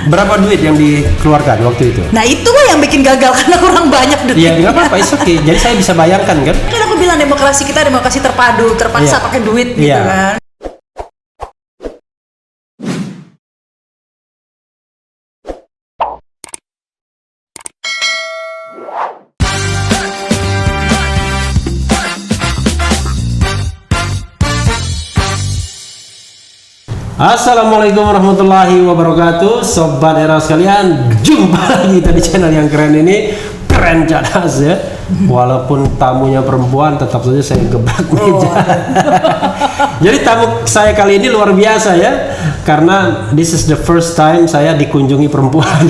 Berapa duit yang dikeluarkan waktu itu? Nah itu yang bikin gagal karena kurang banyak duitnya. Iya, nggak apa-apa, it's okay. Jadi saya bisa bayangkan kan. Kan aku bilang demokrasi kita demokrasi terpadu, terpaksa pakai duit gitu kan. Assalamualaikum warahmatullahi wabarakatuh, sobat era sekalian. Jumpa lagi kita di channel yang keren ini, keren cadas ya. Walaupun tamunya perempuan, tetap saja saya gebrak meja. Jadi tamu saya kali ini luar biasa ya, karena this is the first time saya dikunjungi perempuan.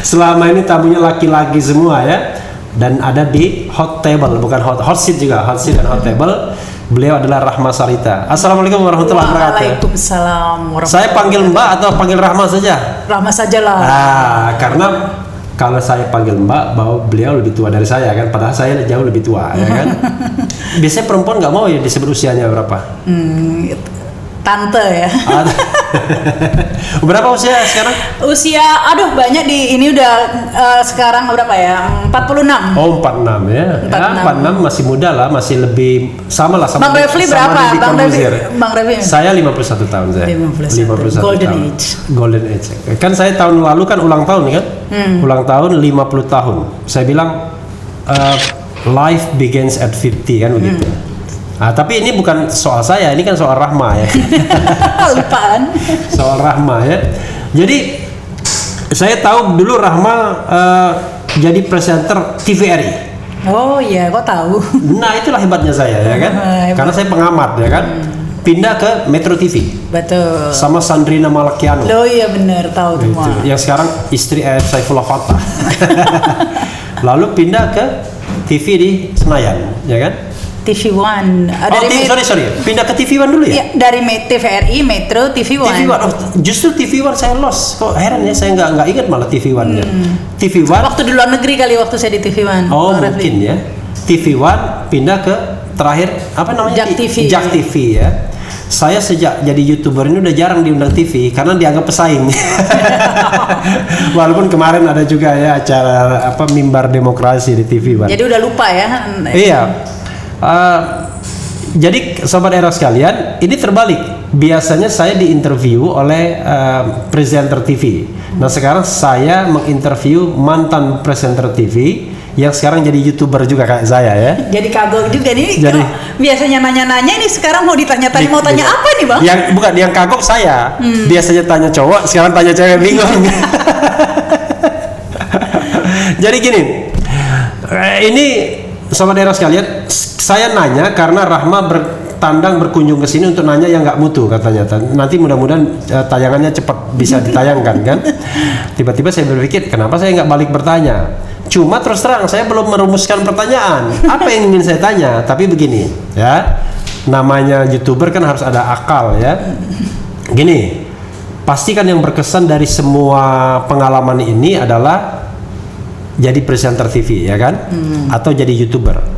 Selama ini tamunya laki-laki semua ya, dan ada di hot table, bukan hot seat juga, hot seat dan hot table. Beliau adalah Rahma Sarita. Assalamualaikum warahmatullahi wabarakatuh. Waalaikumsalam warahmatullahi Saya panggil Mbak atau panggil Rahma saja? Rahma saja lah. Karena kalau saya panggil Mbak, bahwa beliau lebih tua dari saya kan, padahal saya jauh lebih tua ya kan. Biasanya perempuan nggak mau ya disebut usianya berapa? Tante ya. Berapa usia sekarang? Usia, aduh banyak di ini udah sekarang berapa ya? 46. Oh 46 ya. 46 masih muda lah, masih lebih sama lah sama. Bang Refli berapa? Bang Refli. Saya 51 tahun saya. 51 Golden tahun. Age. Golden Age. Kan saya tahun lalu kan ulang tahun kan? Ulang tahun 50 tahun. Saya bilang life begins at 50 kan begitu. Nah, tapi ini bukan soal saya, ini kan soal Rahma ya. Lupaan. Soal Rahma ya. Jadi saya tahu dulu Rahma jadi presenter TVRI. Oh iya, kok tahu? Nah itulah hebatnya saya ya kan. Karena saya pengamat ya kan. Pindah ke Metro TV. Betul. Sama Sandrina Malakiano. Loh iya benar, tahu gitu. semua. Yang sekarang istri Saifullah Fatah. Lalu pindah ke TV di Senayan, ya kan? TV One. Sorry. Pindah ke TV One dulu ya? Iya, dari TVRI, Metro, TV One. TV One. Oh, justru TV One saya lost. Kok heran ya, saya nggak ingat malah TV One-nya. TV One. Waktu di luar negeri kali waktu saya di TV One. Oh mungkin ya. TV One pindah ke terakhir apa namanya? Jak TV. Jak TV ya. Saya sejak jadi YouTuber ini udah jarang diundang TV karena dianggap pesaing. Walaupun kemarin ada juga ya acara apa mimbar demokrasi di TV One. Jadi udah lupa ya. Iya. Jadi sobat era sekalian, ini terbalik. Biasanya saya diinterview oleh presenter TV. Nah sekarang saya menginterview mantan presenter TV yang sekarang jadi YouTuber juga kayak saya ya. Jadi kagok juga nih. Jadi biasanya nanya-nanya ini sekarang mau ditanya-tanya mau tanya apa nih bang? Yang bukan yang kagok saya. Biasanya tanya cowok, sekarang tanya cewek bingung. Jadi gini, ini sobat era sekalian, saya nanya karena Rahma berkunjung ke sini untuk nanya yang nggak mutu katanya. Nanti mudah-mudahan tayangannya cepat bisa ditayangkan kan. Tiba-tiba saya berpikir kenapa saya nggak balik bertanya. Cuma terus terang saya belum merumuskan pertanyaan. Apa yang ingin saya tanya? Tapi begini ya, namanya YouTuber kan harus ada akal ya. Gini, pastikan yang berkesan dari semua pengalaman ini adalah jadi presenter TV ya kan, atau jadi YouTuber.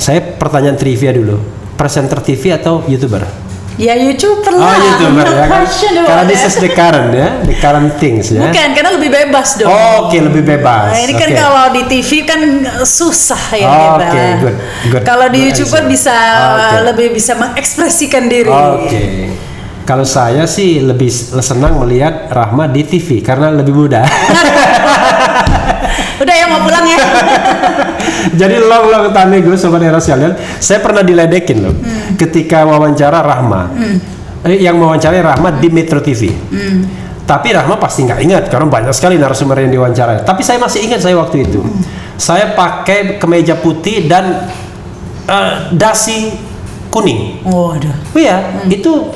Saya pertanyaan trivia dulu, presenter TV atau YouTuber? Ya YouTuber lah. Oh YouTuber ya kan, karena this is the current ya, the current things ya. Bukan, karena lebih bebas dong. Oh, Oke, lebih bebas. Nah, ini kan kalau di TV kan susah ya kita. Oke, good. Kalau di YouTuber bisa lebih bisa mengekspresikan diri. Oke. Kalau saya sih lebih senang melihat Rahma di TV karena lebih mudah. Udah ya mau pulang ya. Jadi long time ago sobat era sekalian, saya pernah diledekin loh ketika wawancara Rahma. Yang mewawancarai Rahma di Metro TV. Tapi Rahma pasti nggak ingat karena banyak sekali narasumber yang diwawancara. Tapi saya masih ingat saya waktu itu. Saya pakai kemeja putih dan dasi kuning. Waduh. Iya, itu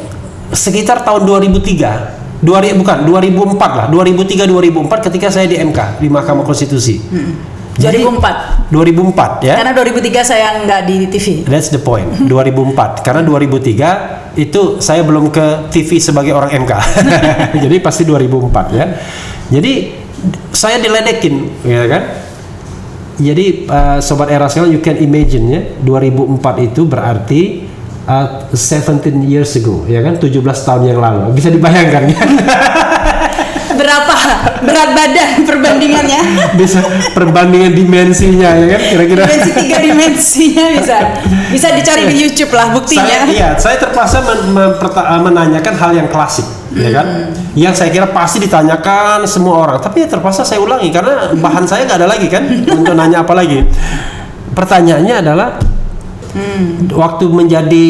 sekitar tahun 2004 lah, 2003-2004 ketika saya di MK, di Mahkamah Konstitusi. Jadi 2004 ya. Karena 2003 saya nggak di TV. That's the point. 2004 karena 2003 itu saya belum ke TV sebagai orang MK. Jadi pasti 2004 ya. Jadi saya diledekin ya kan. Jadi sobat era sekalian, you can imagine ya, 2004 itu berarti 17 years ago, ya kan, 17 tahun yang lalu. Bisa dibayangkan kan? berat badan perbandingannya. Bisa perbandingan dimensinya ya kan kira-kira. Dimensi 3 dimensinya bisa dicari di YouTube lah buktinya. Saya terpaksa menanyakan hal yang klasik, ya kan? Yang saya kira pasti ditanyakan semua orang, tapi ya terpaksa saya ulangi karena bahan saya nggak ada lagi kan untuk nanya apa lagi. Pertanyaannya adalah waktu menjadi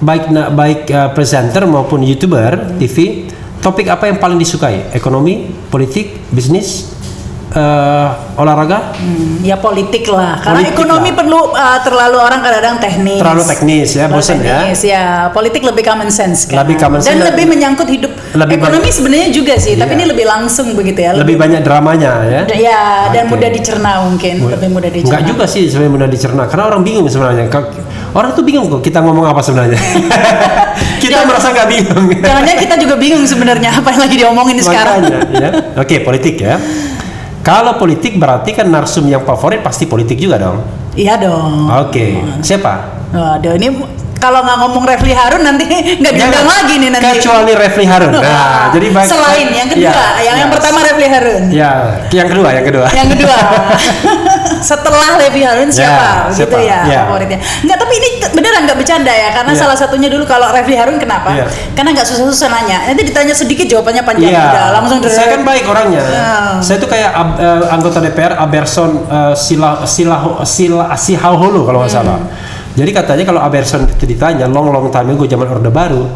baik presenter maupun YouTuber TV, topik apa yang paling disukai? Ekonomi, politik, bisnis, olahraga? Ya politik lah. Karena Politik ekonomi lah. perlu terlalu orang kadang-kadang teknis. Terlalu teknis ya, bosan ya. Ya. Politik lebih common sense kan. Lebih common sense dan dan lebih menyangkut hidup. lebih Ekonomi sebenarnya juga sih, tapi Iya. ini lebih langsung begitu ya. Lebih banyak dramanya ya. Ya, dan Oke. mudah dicerna mungkin, lebih mudah dicerna. Enggak juga sih sebenarnya mudah dicerna karena orang bingung sebenarnya. Orang tuh bingung kok kita ngomong apa sebenarnya. Kita merasa nggak bingung. Jangan-jangan kita juga bingung sebenarnya apa yang lagi diomongin sekarang. Makanya, ya. Oke, politik ya. Kalau politik berarti kan narsum yang favorit pasti politik juga dong. Iya dong. Oke, siapa? Waduh, ini kalau nggak ngomong Refli Harun nanti nggak diundang Jangan. lagi nih nanti. Kecuali Refli Harun. Nah, jadi baik. Selain yang kedua, yang pertama Refli Harun. Ya, yang kedua. Yang kedua. Setelah Refli Harun siapa? Gitu siapa? ya, Ya. favoritnya. Enggak, tapi ini beneran nggak bercanda ya, karena Ya. salah satunya dulu kalau Refli Harun kenapa? Ya. Karena nggak susah-susah nanya. Nanti ditanya sedikit jawabannya panjang Iya. udah langsung Saya kan baik orangnya. Ya. Saya tuh kayak anggota DPR Aberson Sihauholo kalau nggak salah. Jadi katanya kalau Aberson itu ditanya long time ago zaman Orde Baru,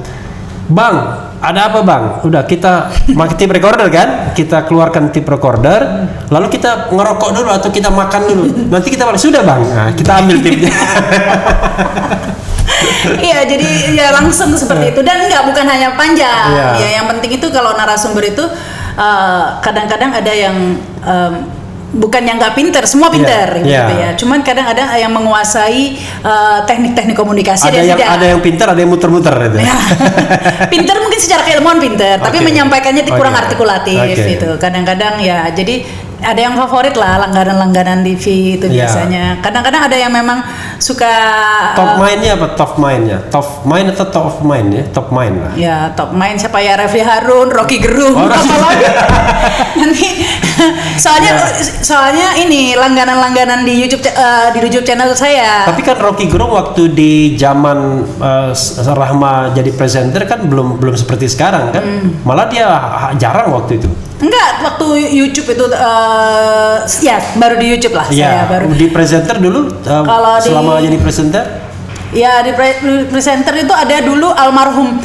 Bang, ada apa Bang? Udah kita pakai tape recorder kan? Kita keluarkan tape recorder, lalu kita ngerokok dulu atau kita makan dulu. Nanti kita balik sudah Bang. Nah, kita ambil tipnya. Iya, jadi ya langsung seperti itu, dan bukan hanya panjang. Iya. Ya, yang penting itu kalau narasumber itu kadang-kadang ada yang bukan yang nggak pinter, semua pinter Iya, gitu iya. ya. Cuman kadang ada yang menguasai teknik-teknik komunikasi ada dan yang tidak. ada yang pintar, ada yang muter-muter gitu. Ya. Pinter mungkin secara keilmuan pinter, tapi Oke. menyampaikannya kurang Oke. artikulatif Oke. gitu. Kadang-kadang ya, jadi ada yang favorit lah langganan-langganan TV itu Iya. biasanya. Kadang-kadang ada yang memang suka Top mind-nya apa top mind-nya? Top mind atau top of mind ya? Top mind lah. ya top main siapa ya, Refli Harun, Rocky Gerung, Oh, apa Rocky. lagi? Nanti soalnya ini langganan-langganan di YouTube channel saya. Tapi kan Rocky Gerung waktu di zaman Rahma jadi presenter kan belum seperti sekarang kan. Malah dia jarang waktu itu. Enggak, waktu YouTube itu ya baru di YouTube lah saya baru. Di presenter dulu Kalau selama di- jadi presenter. Ya di presenter itu ada dulu almarhum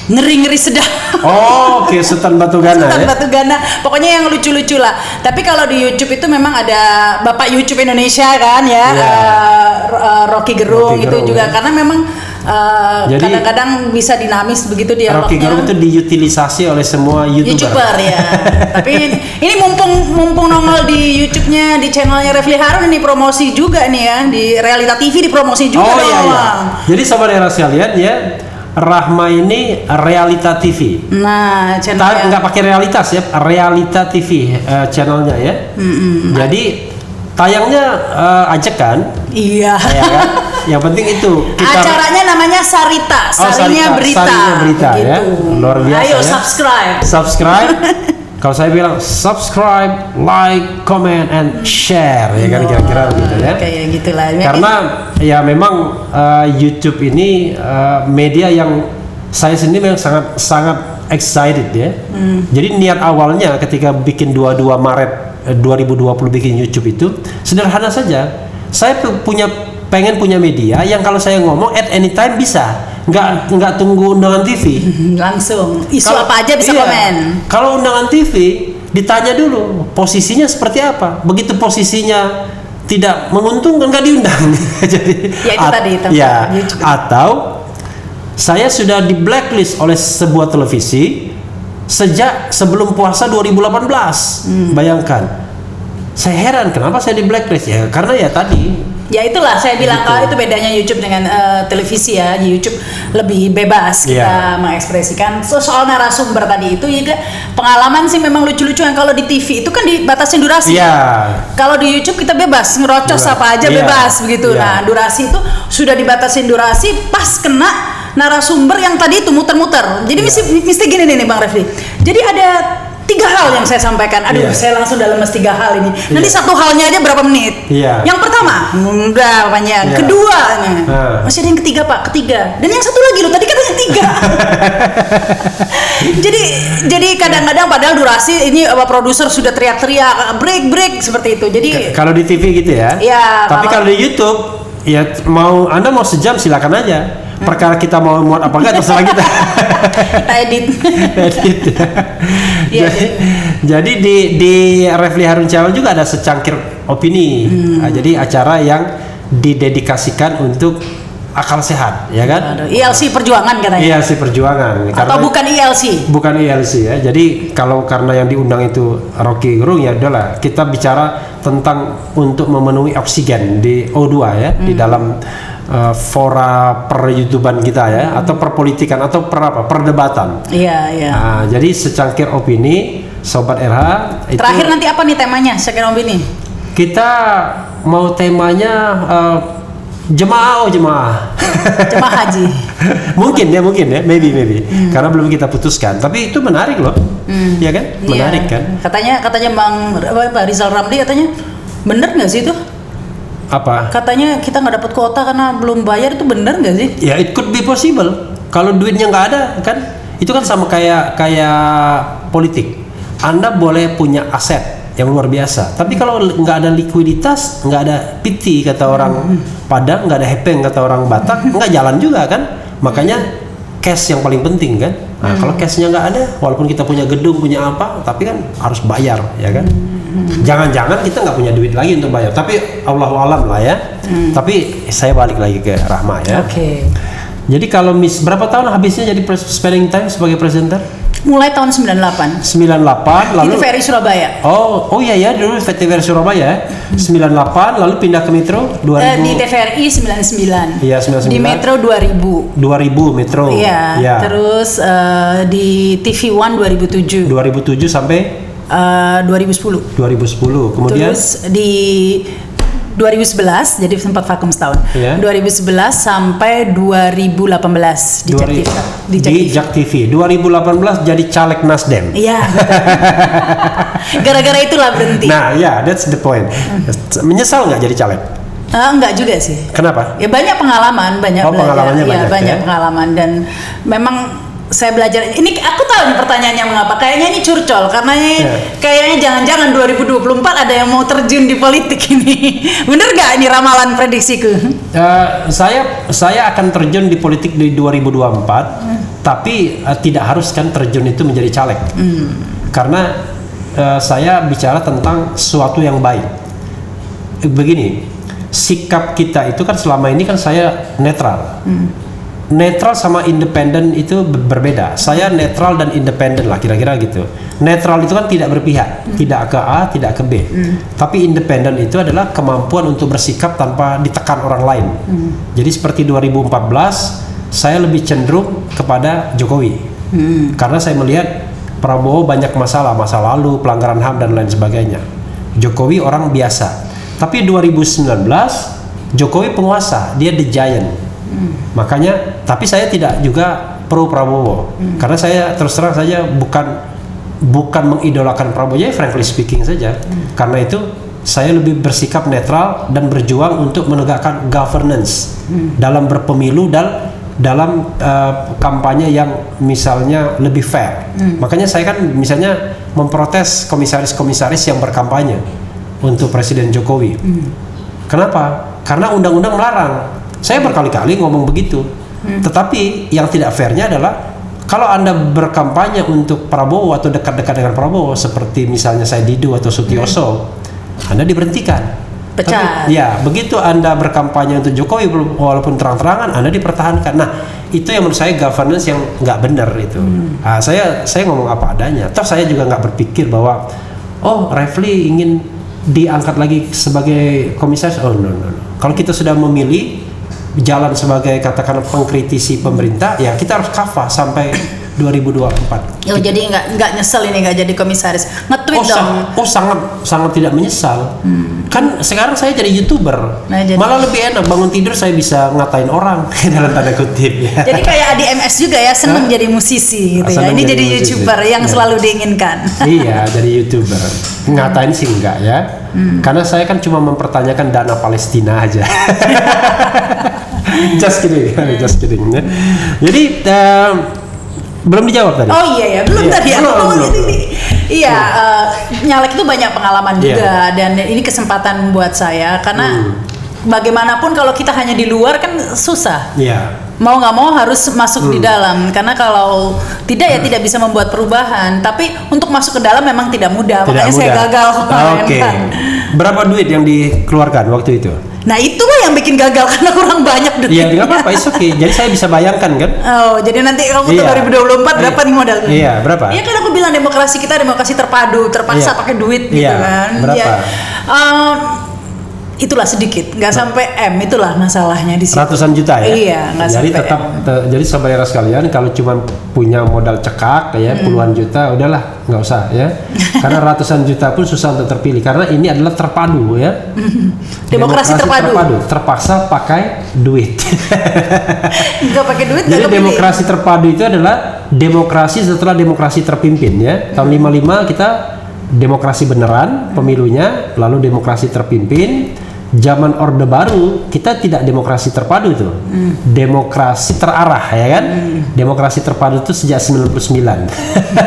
ngeri-ngeri sedap. Oh, oke, Sultan Batugana Sultan ya. Batugana, pokoknya yang lucu-lucu lah. Tapi kalau di YouTube itu memang ada Bapak YouTube Indonesia kan ya, Iya. Rocky Gerung Rocky itu Gerung, juga ya. karena memang Jadi, kadang-kadang bisa dinamis begitu Rocky Gerung dialognya. itu diutilisasi oleh semua YouTuber ya. Tapi ini mumpung nongol di YouTube-nya, di channelnya Refli Harun, ini promosi juga nih ya, di Realita TV dipromosi juga Oh dong. iya, iya. Jadi sobat era sekalian ya, Rahma ini Realita TV. Nah, channelnya. Nggak pakai realitas ya, Realita TV channelnya ya. Jadi tayangnya ajak kan, Iya. ya kan? Yang penting itu kita Acaranya namanya Sarita, Sarinya Berita. Sarinya Berita ya. Begitu. Luar biasa Ayo ya. subscribe. Subscribe. Kalau saya bilang subscribe, like, comment, and share ya kan kira-kira gitu ya. Kayak gitulah. Karena ya memang YouTube ini media yang saya sendiri memang sangat excited ya. Jadi niat awalnya ketika bikin 22 Maret 2020 bikin YouTube itu sederhana saja. Saya pengen punya media yang kalau saya ngomong at any time bisa, nggak tunggu undangan TV. langsung isu apa aja bisa iya, komen. Kalau undangan TV ditanya dulu posisinya seperti apa. Begitu posisinya tidak menguntungkan nggak diundang. Jadi Ya, itu tadi, ya, YouTube. atau saya sudah di blacklist oleh sebuah televisi sejak sebelum puasa 2018. Bayangkan. Saya heran kenapa saya di blacklist ya, karena ya tadi Ya itulah saya bilang, Gitu. kalau itu bedanya YouTube dengan televisi ya. Di YouTube lebih bebas kita Iya. mengekspresikan. Soal narasumber tadi itu juga pengalaman sih memang lucu-lucu, yang kalau di TV itu kan dibatasin durasi. ya Kalau di YouTube kita bebas ngerocos Bebas. apa aja, Iya. bebas begitu. Iya. Nah, durasi itu sudah dibatasin durasi, pas kena narasumber yang tadi itu muter-muter. Jadi Iya. mesti gini nih Bang Refli. Jadi ada 3 hal yang saya sampaikan. Aduh, Iya. saya langsung dalam 3 hal ini. Nanti satu halnya aja berapa menit? Iya. Yang pertama, udah panjang. Iya. Kedua, masih ada yang ketiga Pak, ketiga. Dan yang satu lagi loh, tadi katanya 3. jadi kadang-kadang padahal durasi ini produser sudah teriak-teriak break seperti itu. Jadi Kalau di TV gitu ya. Iya, Tapi kalau di YouTube ya Anda mau sejam silakan aja. Perkara kita mau muat apa enggak terserah kita. kita edit. Edit. Iya, Jadi di Refli Harun Channel juga ada secangkir opini. Jadi acara yang didedikasikan untuk akal sehat, ya kan? Aduh, ILC Perjuangan katanya. Iya sih perjuangan. Atau bukan ILC? Bukan ILC ya. Jadi kalau karena yang diundang itu Rocky Gerung ya udahlah kita bicara tentang untuk memenuhi oksigen di O2 ya di dalam fora per YouTubean kita ya atau perpolitikan atau perdebatan. Iya. Nah, jadi secangkir opini Sobat RH itu Terakhir nanti apa nih temanya? Second opini. kita mau temanya jemaah Jemaah haji. mungkin ya maybe karena belum kita putuskan tapi itu menarik loh ya kan menarik kan Katanya Bang Rizal Ramli katanya bener nggak sih itu? apa Katanya kita nggak dapat kuota karena belum bayar, itu bener nggak sih? ya it could be possible kalau duitnya nggak ada kan itu kan sama kayak politik. Anda boleh punya aset yang luar biasa tapi kalau nggak ada likuiditas, nggak ada PT kata orang Padang, nggak ada hepeng kata orang Batak, nggak jalan juga kan. Makanya cash yang paling penting kan. Nah kalau cashnya nggak ada, walaupun kita punya gedung punya apa tapi kan harus bayar ya kan. Jangan-jangan kita nggak punya duit lagi untuk bayar tapi Allahu alam lah ya. Tapi saya balik lagi ke Rahma ya. Oke. Jadi kalau berapa tahun habisnya jadi spending time sebagai presenter? Mulai tahun 98. 98 lalu Di TVRI Surabaya. Oh iya ya dulu TVRI Surabaya 98 lalu pindah ke Metro 2000. Di TVRI 99. Iya 99. Di Metro 2000. 2000 Metro. Iya. Ya. Terus di TV One 2007. 2007 sampai 2010. 2010. Kemudian Terus di 2011 jadi sempat vakum setahun. Iya. 2011 sampai 2018 di Jak TV. di Jak TV. 2018 jadi caleg Nasdem. Iya. Gara-gara itulah berhenti. Nah, ya, that's the point. Menyesal nggak jadi caleg? Enggak juga sih. Kenapa? Ya banyak pengalaman, banyak Oh, belajar. pengalamannya Iya, banyak, banyak ya? pengalaman dan memang saya belajar. Ini aku tahu nih pertanyaannya mengapa. Kayaknya ini curcol karena kayaknya jangan-jangan 2024 ada yang mau terjun di politik ini. Bener gak ini ramalan prediksiku? Saya akan terjun di politik di 2024, tapi tidak harus kan terjun itu menjadi caleg. Karena saya bicara tentang sesuatu yang baik. Begini, sikap kita itu kan selama ini kan saya netral. Netral sama independen itu berbeda. Saya netral dan independen lah kira-kira gitu. Netral itu kan tidak berpihak, tidak ke A, tidak ke B. Tapi independen itu adalah kemampuan untuk bersikap tanpa ditekan orang lain. Jadi seperti 2014, saya lebih cenderung kepada Jokowi. Karena saya melihat Prabowo banyak masalah, masa lalu, pelanggaran HAM dan lain sebagainya. Jokowi orang biasa. Tapi 2019 Jokowi penguasa, dia the giant. Makanya, tapi saya tidak juga pro Prabowo, karena saya terus terang saja bukan mengidolakan Prabowo, ya frankly speaking saja. Karena itu saya lebih bersikap netral dan berjuang untuk menegakkan governance dalam berpemilu dan dalam kampanye yang misalnya lebih fair. Makanya saya kan misalnya memprotes komisaris-komisaris yang berkampanye untuk Presiden Jokowi. Kenapa? Karena undang-undang melarang. Saya berkali-kali ngomong begitu. Tetapi yang tidak fairnya adalah kalau Anda berkampanye untuk Prabowo atau dekat-dekat dengan Prabowo seperti misalnya saya Didu atau Sutioso, Anda diberhentikan. Pecat. Tapi, ya, begitu Anda berkampanye untuk Jokowi walaupun terang-terangan Anda dipertahankan. Nah, itu yang menurut saya governance yang nggak benar itu. Nah, saya ngomong apa adanya. Toh saya juga nggak berpikir bahwa Refli ingin diangkat lagi sebagai komisaris. Oh no. Kalau kita sudah memilih jalan sebagai katakan pengkritisi pemerintah, ya kita harus kafah sampai 2024. Oh, jadi nggak nyesel ini nggak jadi komisaris. Nge-tweet dong. Sangat tidak menyesal. Kan sekarang saya jadi YouTuber. Nah, jadi- Malah lebih enak, bangun tidur saya bisa ngatain orang dalam tanda kutip ya. Jadi kayak Adi MS juga ya, seneng jadi musisi gitu ya. Seneng Ini jadi jadi musisi. YouTuber yang Ya. selalu diinginkan. Iya, jadi YouTuber. Ngatain sih enggak ya. Karena saya kan cuma mempertanyakan dana Palestina aja. Just kidding ya. Jadi belum dijawab tadi. Oh iya ya, belum Iya, tadi ya. belum. Iya, nyalek itu banyak pengalaman Iya. juga dan ini kesempatan buat saya karena bagaimanapun kalau kita hanya di luar kan susah. Iya. Mau nggak mau harus masuk di dalam karena kalau tidak ya tidak bisa membuat perubahan. Tapi untuk masuk ke dalam memang tidak mudah. Tidak Makanya saya mudah. gagal kemarin Oke. kan. Berapa duit yang dikeluarkan waktu itu? Nah itu yang bikin gagal karena kurang banyak duitnya. Iya, nggak apa-apa, it's okay. Jadi saya bisa bayangkan kan? Oh, jadi nanti kamu Iya. 2024 berapa nih modal? Iya, berapa? Iya kan aku bilang demokrasi kita demokrasi terpadu, terpaksa Iya. pakai duit gitu Iya, kan. berapa? Ya, itulah sedikit, nggak sampai M, itulah masalahnya di situ. Ratusan juta ya? Iya, nggak Jadi sampai tetap M. jadi saudara sekalian, kalau cuma punya modal cekak ya puluhan juta, udahlah nggak usah ya. Karena ratusan juta pun susah untuk terpilih karena ini adalah terpadu ya. Demokrasi terpadu. Terpaksa pakai duit. Nggak pakai duit nggak Jadi kepilih. demokrasi terpadu itu adalah demokrasi setelah demokrasi terpimpin ya. Tahun 55 kita demokrasi beneran pemilunya, lalu demokrasi terpimpin. Zaman Orde Baru kita tidak demokrasi terpadu itu, demokrasi terarah ya kan. Demokrasi terpadu itu sejak 99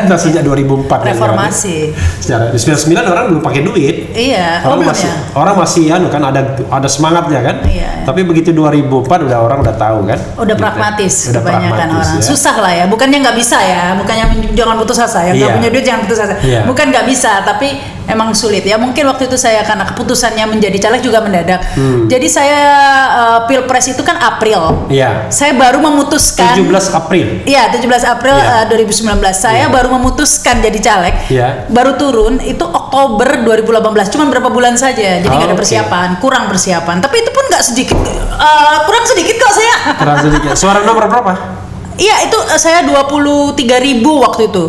atau sejak 2004 Reformasi. ya, kan? Secara 99 orang belum pakai duit. Iya, Orang belum masih ya? orang masih kan ada semangatnya kan. Iya. Tapi begitu 2004 orang udah tahu kan. Udah Gitu. pragmatis Udah kebanyakan pragmatis, orang. ya. Susah lah ya, bukannya nggak bisa ya, bukannya jangan putus asa ya, nggak Iya. punya duit jangan putus asa. Iya. Bukan nggak bisa, tapi emang sulit ya. Mungkin waktu itu saya karena keputusannya menjadi caleg juga mendadak. Jadi saya pilpres itu kan April. Iya. Saya baru memutuskan. 17 April. Iya, 17 April Iya. 2019 saya baru memutuskan jadi caleg. Iya. Baru turun itu Oktober 2018. Cuman berapa bulan saja. Jadi nggak ada Oke. persiapan, kurang persiapan. Tapi itu pun nggak sedikit. Kurang sedikit kok saya. Kurang sedikit. Suara nomor berapa? Iya, itu saya 23.000 waktu itu.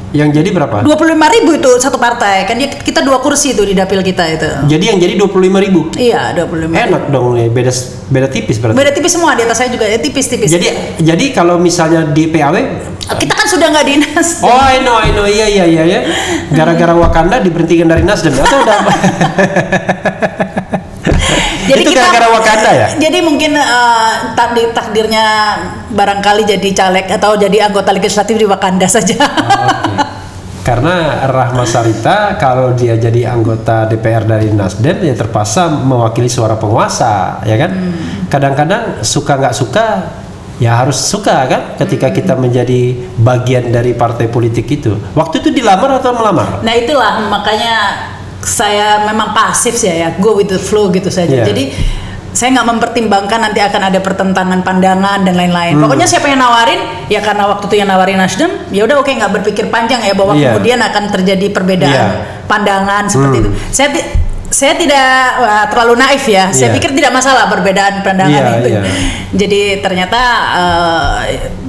Yang jadi berapa? 25.000 itu satu partai. Kan kita 2 kursi itu di dapil kita itu. Jadi yang jadi 25.000. Iya, 25.000. Enak dong nih, beda tipis berarti. Beda tipis semua di atas saya juga ya tipis-tipis. Jadi kalau misalnya di PAW, kita kan sudah nggak dinas. oh I know, iya ya. Gara-gara Wakanda diberhentikan dari Nasdem atau udah? Jadi Itu gara-gara Wakanda ya? Jadi mungkin takdirnya barangkali jadi caleg atau jadi anggota legislatif di Wakanda saja. Oke. Karena Rahma Sarita kalau dia jadi anggota DPR dari Nasdem ya terpaksa mewakili suara penguasa, ya kan? Kadang-kadang suka nggak suka ya harus suka kan ketika kita menjadi bagian dari partai politik itu. Waktu itu dilamar atau melamar? Nah itulah makanya saya memang pasif sih ya, go with the flow gitu saja. Iya. Jadi saya nggak mempertimbangkan nanti akan ada pertentangan pandangan dan lain-lain. Pokoknya siapa yang nawarin, ya karena waktu itu yang nawarin Nasdem, ya udah oke, nggak berpikir panjang ya bahwa Iya. kemudian akan terjadi perbedaan Iya. pandangan seperti itu. Saya tidak terlalu naif ya. Saya Iya. pikir tidak masalah perbedaan pandangan Iya, itu. iya. Jadi ternyata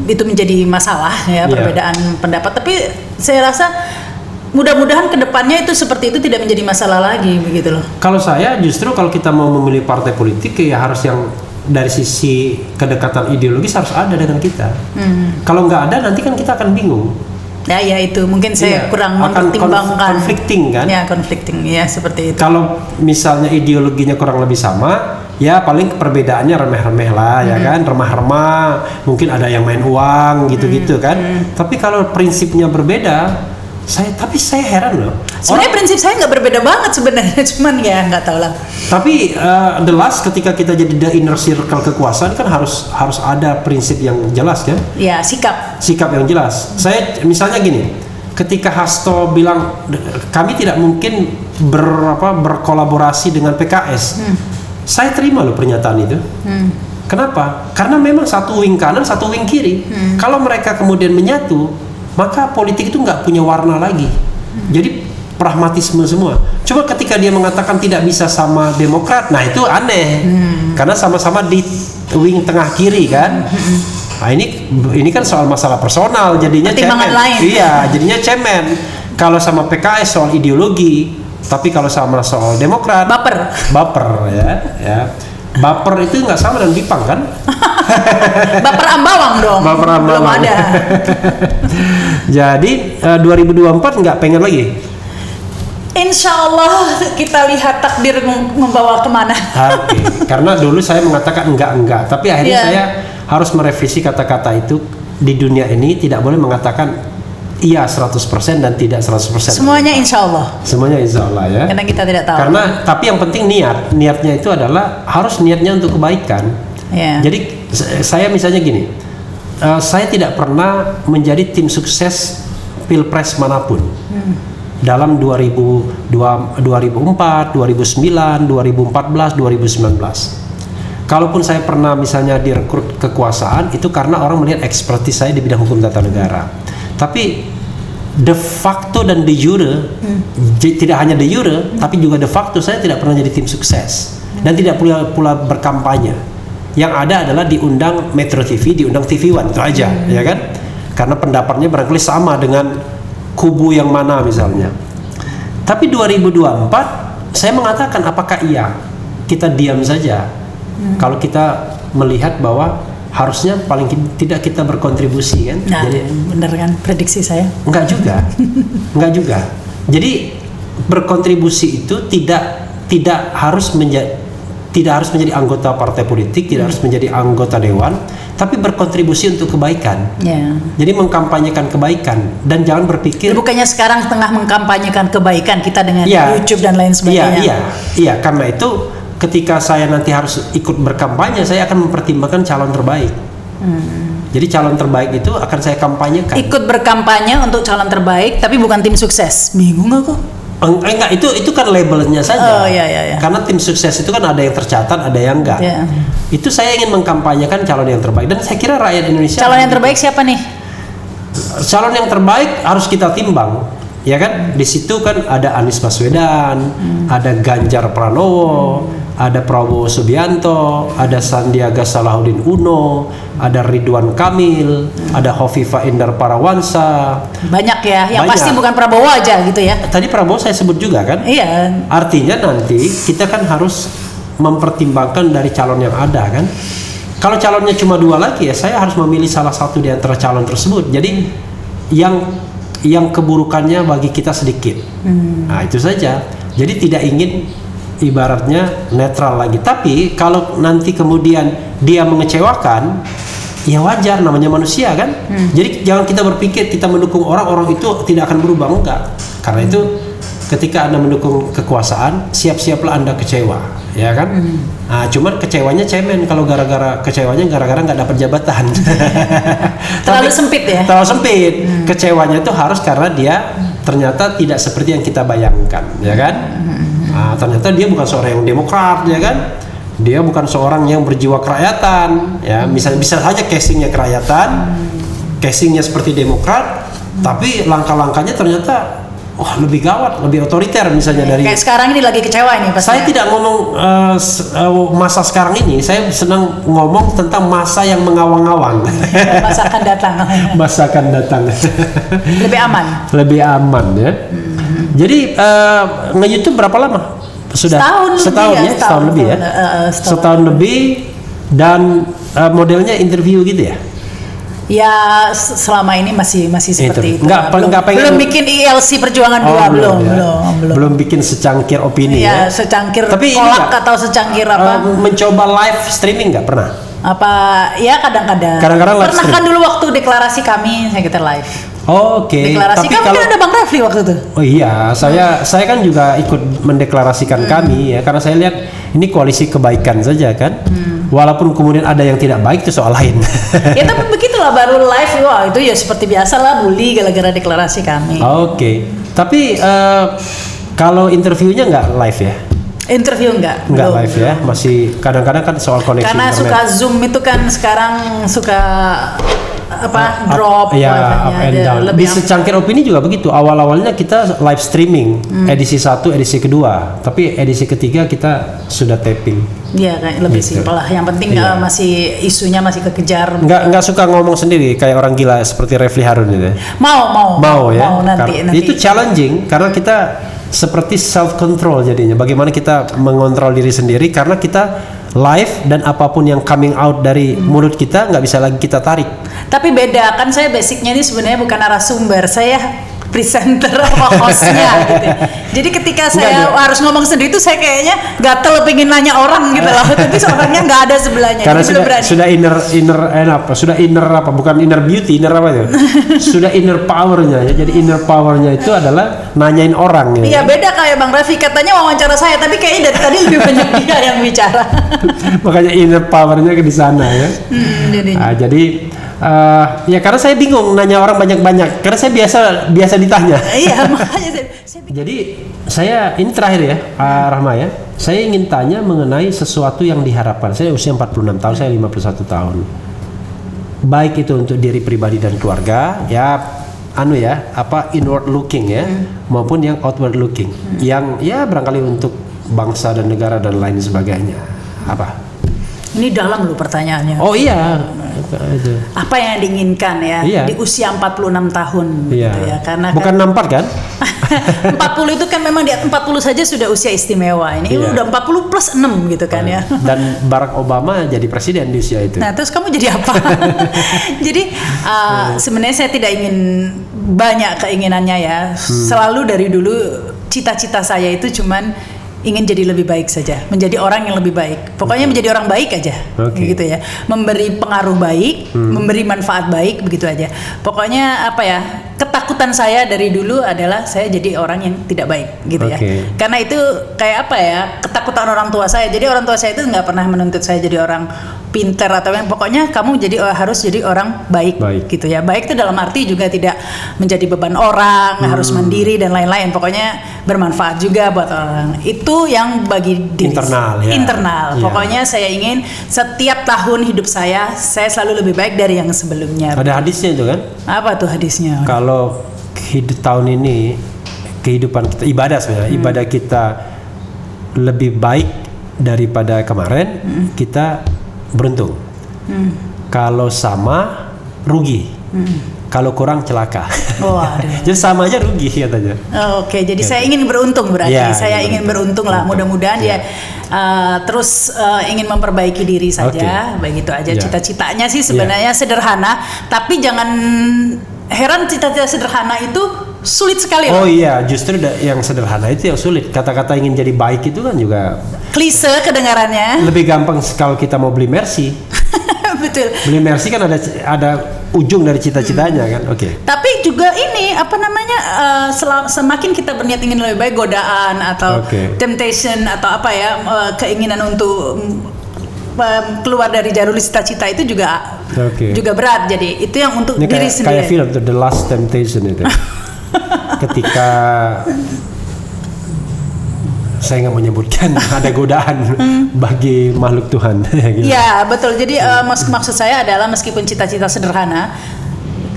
itu menjadi masalah ya Iya. perbedaan pendapat. Tapi saya rasa mudah-mudahan kedepannya itu seperti itu tidak menjadi masalah lagi begitu loh. Kalau saya justru kalau kita mau memilih partai politik ya harus yang dari sisi kedekatan ideologis harus ada dengan kita. Kalau nggak ada nanti kan kita akan bingung. Ya itu mungkin saya Iya, kurang akan mempertimbangkan. conflicting kan? Ya conflicting ya seperti itu. Kalau misalnya ideologinya kurang lebih sama, ya paling perbedaannya remeh-remeh lah ya kan, remah-remah, mungkin ada yang main uang gitu-gitu kan. Tapi kalau prinsipnya berbeda, saya heran loh. Sebenarnya prinsip saya nggak berbeda banget sebenarnya, cuman ya nggak tahu lah. Tapi the last ketika kita jadi the inner circle kekuasaan kan harus ada prinsip yang jelas kan, Ya sikap. sikap yang jelas. Saya misalnya gini, ketika Hasto bilang kami tidak mungkin berkolaborasi dengan PKS, saya terima loh pernyataan itu. Kenapa? Karena memang satu wing kanan, satu wing kiri. Kalau mereka kemudian menyatu, maka politik itu nggak punya warna lagi. Jadi pragmatisme semua. Cuma ketika dia mengatakan tidak bisa sama Demokrat, nah itu aneh. Karena sama-sama di wing tengah kiri kan. ini kan soal masalah personal, jadinya pertimbangan cemen. lain. Iya, jadinya cemen. Kalau sama PKS soal ideologi, tapi kalau sama soal Demokrat baper ya. Baper itu nggak sama dengan Bipang kan? Baper ambawang dong. Baper Belum ambawang. ada. Jadi 2024 nggak pengen lagi. Insya Allah kita lihat takdir membawa kemana. Oke. Karena dulu saya mengatakan enggak, tapi akhirnya Iya. saya harus merevisi kata-kata itu. Di dunia ini tidak boleh mengatakan iya 100% dan tidak 100%. Semuanya insya Allah. Semuanya insya Allah ya. Karena kita tidak tahu. Karena tapi yang penting niatnya itu adalah harus niatnya untuk kebaikan. Ya. Jadi saya misalnya gini, saya tidak pernah menjadi tim sukses pilpres manapun. Dalam 2004, 2009, 2014, 2019. Kalaupun saya pernah misalnya direkrut kekuasaan, itu karena orang melihat ekspertis saya di bidang hukum tata negara. Tapi de facto dan de jure, tidak hanya de jure, tapi juga de facto saya tidak pernah jadi tim sukses dan tidak pula berkampanye. Yang ada adalah diundang Metro TV, diundang TV One, itu aja, ya kan? Karena pendapatnya barangkali sama dengan kubu yang mana misalnya. Tapi 2024 saya mengatakan apakah iya kita diam saja kalau kita melihat bahwa harusnya paling tidak kita berkontribusi kan? Nah, Jadi bener kan prediksi saya? enggak juga. Jadi berkontribusi itu tidak harus menjadi anggota partai politik, tidak harus menjadi anggota dewan, tapi berkontribusi untuk kebaikan. Ya. Jadi mengkampanyekan kebaikan dan jangan berpikir Bukannya sekarang tengah mengkampanyekan kebaikan kita dengan Iya. YouTube dan lain sebagainya. Iya. Karena itu ketika saya nanti harus ikut berkampanye, saya akan mempertimbangkan calon terbaik. Jadi calon terbaik itu akan saya kampanyekan. Ikut berkampanye untuk calon terbaik, tapi bukan tim sukses. Bingung aku. Enggak, itu kan labelnya saja. Oh, iya. Karena tim sukses itu kan ada yang tercatat, ada yang enggak. Iya. Itu saya ingin mengkampanyekan calon yang terbaik dan saya kira rakyat Indonesia. Calon yang terbaik siapa nih? Calon yang terbaik harus kita timbang, ya kan? Di situ kan ada Anies Baswedan, ada Ganjar Pranowo, ada Prabowo Subianto, ada Sandiaga Salahuddin Uno, ada Ridwan Kamil, ada Khofifah Indar Parawansa. Banyak ya, yang Banyak. pasti bukan Prabowo aja gitu ya. Tadi Prabowo saya sebut juga kan? Iya. Artinya nanti kita kan harus mempertimbangkan dari calon yang ada kan. Kalau calonnya cuma 2 lagi ya saya harus memilih salah satu di antara calon tersebut. Jadi yang keburukannya bagi kita sedikit. Nah, itu saja. Jadi tidak ingin ibaratnya netral lagi. Tapi kalau nanti kemudian dia mengecewakan, ya wajar, namanya manusia kan. Jadi jangan kita berpikir kita mendukung orang itu tidak akan berubah, enggak. Karena itu ketika Anda mendukung kekuasaan, siap-siaplah Anda kecewa, ya kan? Nah, cuman kecewanya cemen kalau kecewanya gara-gara nggak dapat jabatan. Terlalu sempit ya? Terlalu sempit. Kecewanya itu harus karena dia ternyata tidak seperti yang kita bayangkan, ya kan? Nah, ternyata dia bukan seorang yang demokrat, ya kan? Dia bukan seorang yang berjiwa kerakyatan, ya. Misalnya bisa saja casingnya kerakyatan, casingnya seperti demokrat, tapi langkah-langkahnya ternyata lebih gawat, lebih otoriter misalnya dari. Kayak sekarang ini lagi kecewa ini pasti. Saya tidak ngomong masa sekarang ini, saya senang ngomong tentang masa yang mengawang-awang. Masa akan datang. Masa akan datang. Lebih aman. Lebih aman ya. Jadi nge-YouTube berapa lama? Sudah setahun ya, setahun lebih ya. Setahun lebih dan modelnya interview gitu ya. Ya selama ini masih seperti itu. Belum bikin ILC Perjuangan 2 belum bikin secangkir opini ya. ya. Secangkir tapi kolak atau secangkir apa? Mencoba live streaming nggak pernah? Apa ya kadang-kadang. Live pernah stream. kan dulu waktu deklarasi kami kita live. Oke. Deklarasi Tapi kan ada Bang Refli waktu itu. Oh iya, saya kan juga ikut mendeklarasikan kami ya, karena saya lihat ini koalisi kebaikan saja kan. Walaupun kemudian ada yang tidak baik itu soal lain. Ya tapi begitulah baru live, wah itu ya seperti biasa lah bully gara-gara deklarasi kami. Oke. Tapi kalau interviewnya nggak live ya? Interview enggak Live ya, masih kadang-kadang kan soal koneksi karena internet. suka Zoom itu kan sekarang suka drop ya, levelnya, up and ada down. Di lebih secangkir opini juga begitu. Awal-awalnya kita live streaming edisi 1, edisi kedua, tapi edisi ketiga kita sudah taping. ya kayak lebih Gitu. simpel lah. Yang penting Iya. masih isunya masih kekejar. Nggak suka ngomong sendiri kayak orang gila seperti Refli Harun itu. Mau Ya. mau nanti. Itu challenging karena kita seperti self control jadinya. Bagaimana kita mengontrol diri sendiri karena kita live dan apapun yang coming out dari mulut kita nggak bisa lagi kita tarik. Tapi beda kan, saya basicnya ini sebenarnya bukan narasumber, saya presenter apa hostnya gitu. Jadi ketika saya Enggak, harus ngomong sendiri itu saya kayaknya gatel pengen nanya orang gitu loh. Tapi orangnya nggak ada sebelahnya. Karena jadi belum berani. sudah inner apa, bukan inner beauty, inner apa itu? Sudah inner powernya ya. Jadi inner powernya itu adalah nanyain orang ya. Iya beda kayak Bang Raffi, katanya wawancara saya tapi kayaknya dari tadi lebih banyak dia yang bicara. Makanya inner powernya ke di sana ya. Jadi ya karena saya bingung nanya orang banyak-banyak karena saya biasa ditanya. Iya makanya saya Jadi saya ini terakhir ya, Rahma ya. Saya ingin tanya mengenai sesuatu yang diharapkan. Saya usia 46 tahun, saya 51 tahun. Baik itu untuk diri pribadi dan keluarga, ya inward looking ya, maupun yang outward looking. Yang ya barangkali untuk bangsa dan negara dan lain sebagainya. Apa? ini dalam loh pertanyaannya. Oh iya. Itu. Apa yang diinginkan ya Iya. di usia 46 tahun Iya. gitu ya, karena Bukan 64 kan? 40 itu kan memang di 40 saja sudah usia istimewa. Ini Iya. udah 40 plus 6 gitu kan ya. Dan Barack Obama jadi presiden di usia itu. Nah, terus kamu jadi apa? Jadi sebenarnya saya tidak ingin banyak keinginannya ya. Selalu dari dulu cita-cita saya itu cuman ingin jadi lebih baik saja, menjadi orang yang lebih baik. Pokoknya menjadi orang baik aja, Oke. gitu ya. Memberi pengaruh baik, memberi manfaat baik, begitu aja. Pokoknya apa ya? Ketakutan saya dari dulu adalah saya jadi orang yang tidak baik, gitu ya. Oke. Karena itu kayak apa ya? Ketakutan orang tua saya. Jadi orang tua saya itu nggak pernah menuntut saya jadi orang pinter atau yang pokoknya kamu harus jadi orang baik, Baik. gitu ya. Baik itu dalam arti juga tidak menjadi beban orang, harus mandiri dan lain-lain. Pokoknya bermanfaat juga buat orang. Itu yang bagi diri Internal, ya. internal. Iya. Pokoknya saya ingin setiap tahun hidup saya selalu lebih baik dari yang sebelumnya. Ada hadisnya itu kan? Apa tuh hadisnya? Kalau hidup tahun ini kehidupan kita ibadah sebenarnya ibadah kita lebih baik daripada kemarin, kita beruntung. Kalau sama rugi. Kalau kurang celaka. Oh, aduh. Jadi sama aja rugi katanya. Oke, jadi saya ingin beruntung berarti. Ya, Saya ingin beruntung lah. Mudah-mudahan Ya. terus ingin memperbaiki diri saja. Begitu aja Ya. cita-citanya sih sebenarnya sederhana, tapi jangan heran cita-cita sederhana itu sulit sekali. Oh iya, justru yang sederhana itu yang sulit. Kata-kata ingin jadi baik itu kan juga Klise kedengarannya. lebih gampang kalau kita mau beli Mercy. Betul. Beli Mercy kan ada ujung dari cita-citanya kan. Oke. Tapi juga ini apa namanya semakin kita berniat ingin lebih baik, godaan atau Oke. temptation atau apa ya keinginan untuk keluar dari jalur cita-cita itu juga Oke. juga berat. Jadi itu yang untuk Ini diri sendiri. kayak film tuh The Last Temptation itu. Ketika saya nggak menyebutkan ada godaan bagi makhluk Tuhan. Gitu. Iya betul. Jadi maksud saya adalah meskipun cita-cita sederhana,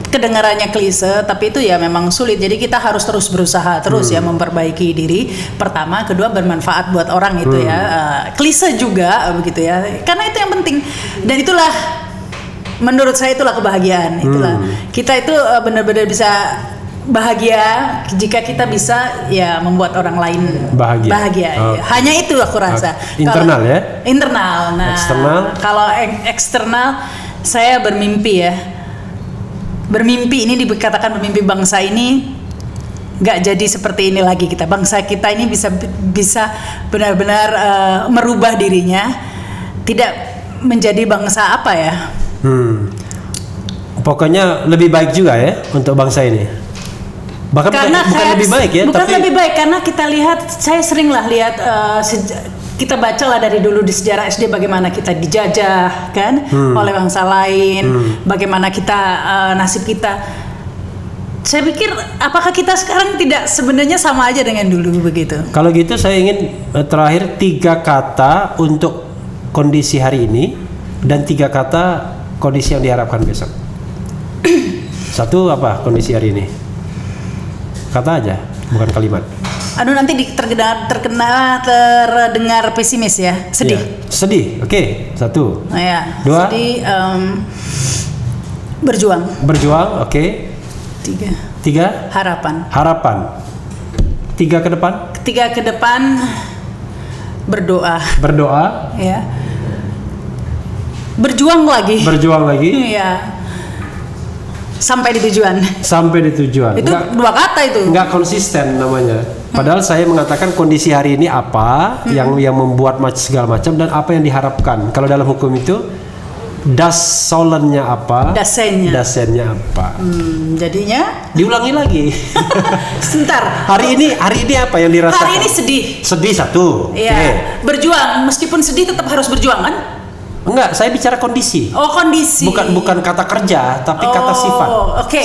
kedengarannya klise, tapi itu ya memang sulit. Jadi kita harus terus berusaha terus ya memperbaiki diri. Pertama, kedua bermanfaat buat orang itu ya. Klise juga begitu ya. Karena itu yang penting. Dan itulah menurut saya itulah kebahagiaan. Itulah kita itu benar-benar bisa bahagia jika kita bisa ya membuat orang lain bahagia. Oh. Hanya itu aku rasa. Internal Kalau- ya? Internal. Nah, Eksternal? kalau eksternal saya bermimpi ya. Bermimpi ini dikatakan bermimpi bangsa ini nggak jadi seperti ini lagi kita. Bangsa kita ini bisa benar-benar merubah dirinya, tidak menjadi bangsa apa ya? Pokoknya lebih baik juga ya untuk bangsa ini. Bahkan bukan lebih baik ya, bukan tapi lebih baik karena kita lihat, saya sering lah lihat kita bacalah dari dulu di sejarah SD bagaimana kita dijajah kan oleh bangsa lain, bagaimana kita nasib kita. Saya pikir apakah kita sekarang tidak sebenarnya sama aja dengan dulu begitu? kalau gitu saya ingin terakhir 3 kata untuk kondisi hari ini dan 3 kata kondisi yang diharapkan besok. Satu apa kondisi hari ini? Kata aja, bukan kalimat. Aduh nanti terdengar pesimis ya, sedih. Ya. Sedih, oke. Satu. Ya. Dua. Sedih. Berjuang. Berjuang, oke. Tiga. Harapan. Tiga ke depan. Ketiga ke depan. Berdoa. Ya. Berjuang lagi. Iya. Sampai di tujuan. Itu Nggak, 2 kata itu. nggak konsisten namanya. Padahal saya mengatakan kondisi hari ini apa yang membuat segala macam dan apa yang diharapkan. Kalau dalam hukum itu dasolennya apa? Dasennya apa? Jadinya diulangi lagi. sebentar. Hari ini apa yang dirasakan? Hari ini sedih. Sedih satu. Iya. Oke. Berjuang, meskipun sedih tetap harus berjuang kan? Enggak, saya bicara kondisi. Oh, kondisi. Bukan kata kerja, tapi kata sifat. Oke.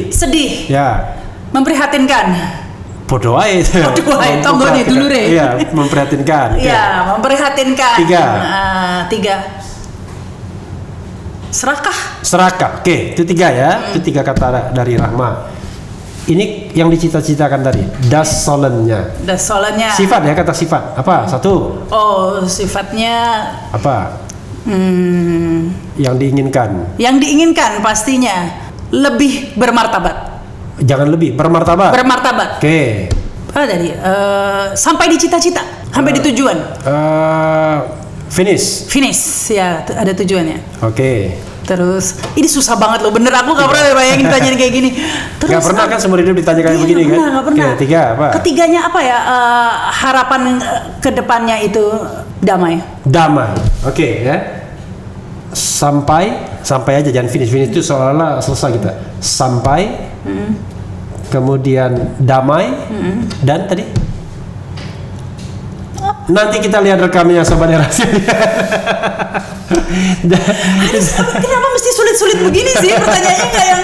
Sedih. Ya. Memprihatinkan. Bodoh aja itu. Tonggo nih dulu deh. Iya, memprihatinkan. Iya, memprihatinkan. 3. 3. Serakah. Oke, itu 3 ya. Itu 3 kata dari Rahma. Ini yang dicita-citakan tadi. Dasolennya. Sifat ya, kata sifat. Apa? 1. Oh, sifatnya apa? Yang diinginkan. Yang diinginkan pastinya lebih bermartabat. Jangan lebih, bermartabat. Oke. Tadi sampai di cita-cita, sampai di tujuan. Finish ya, ada tujuannya. Oke. Terus ini susah banget loh, bener aku gak pernah bayangin ditanyain kayak gini. Terus gak pernah kan seumur hidup ditanya kayak begini kan? Gak pernah. Oke, 3 apa? Ketiganya apa ya? Harapan kedepannya itu damai. Oke ya. Sampai aja, jangan finish itu seolah-olah selesai kita. Sampai. Kemudian damai. Dan tadi. Nanti kita lihat rekamnya Sobat Rahasia. Kenapa mesti sulit-sulit begini sih pertanyaannya? Nggak yang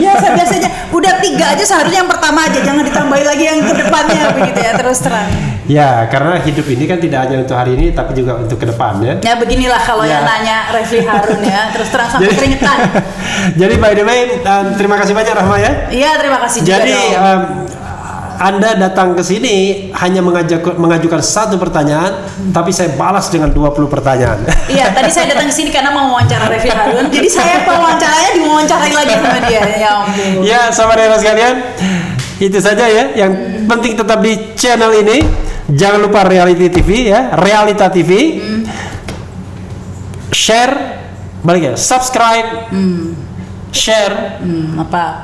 biasa-biasanya. Udah 3 aja seharusnya, yang pertama aja, jangan ditambahin lagi yang kedepannya begitu ya, terus terang. Ya, karena hidup ini kan tidak hanya untuk hari ini tapi juga untuk kedepannya. Ya beginilah kalau yang nanya Refli Harun ya, terus terang sampai keringetan. Jadi by the way, terima kasih banyak Rahma ya. Iya, terima kasih juga. Jadi Anda datang ke sini hanya mengajukan 1 pertanyaan, tapi saya balas dengan 20 pertanyaan. Iya, tadi saya datang ke sini karena mau wawancara Refli Harun. Jadi saya wawancaranya diwawancarai lagi sama dia. Ya ampun. Ya, sahabat sekalian, itu saja ya. Yang penting tetap di channel ini. Jangan lupa Reality TV ya, Realita TV. Share, balik ya, subscribe. Share,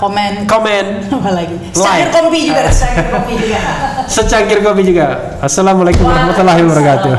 komen, apa lagi? Like. Secangkir kopi juga. Assalamualaikum warahmatullahi wabarakatuh.